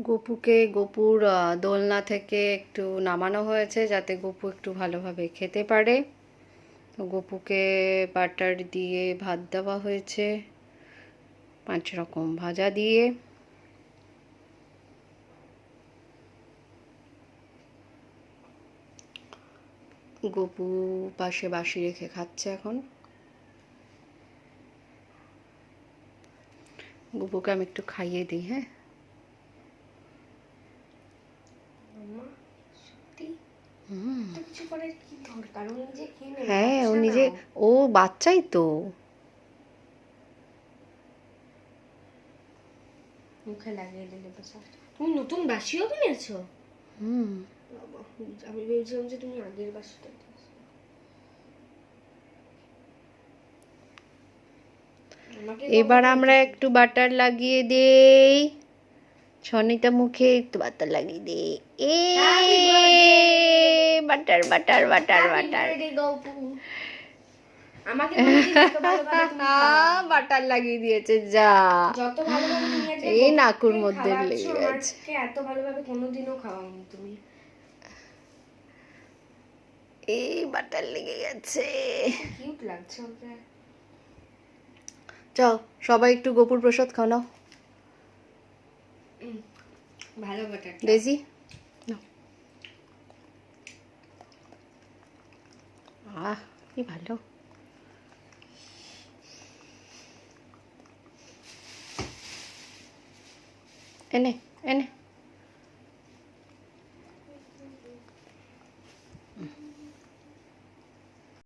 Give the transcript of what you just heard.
গপুকে গপুর দোলনা থেকে একটু নামানো হয়েছে যাতে গপু একটু ভালোভাবে খেতে পারে। তো গপুকে বাটার দিয়ে ভাত দেওয়া হয়েছে, 5 রকম ভাজা দিয়ে। গপু পাশে বাঁশি রেখে খাচ্ছে এখন। গপুকে আমি একটু খাইয়ে দিই। হ্যাঁ, হ্যাঁ, ও নিজে, ও বাচ্চাই তো। মুখে লাগিয়ে দিলে বাসা। তুমি নতুন বাসিও কিনেছো? আমি ভেবেছিলাম যে তুমি আগের বাসিটা। এবার আমরা একটু বাটার লাগিয়ে দেই। সনিতা মুখে একটু বাটার লাগিয়ে দে। Butter butter butter butter. আমাকে বলেছি যত ভালোভাবে তুমি খাও। বাটার লাগিয়ে দিয়েছে যা। যত ভালোভাবে তুমি আজকে এই নাকুর মধ্যে লেগে গেছে। আমাকে এত ভালোভাবে কোনোদিনও খাওয়াওনি তুমি। এই বাটার লেগে গেছে। কিউট লাগছে ওকে। যাও সবাই একটু গপুর প্রসাদ খাও নাও। ভালো বাটার ডেজি আহ কি ভালো। এনে এনে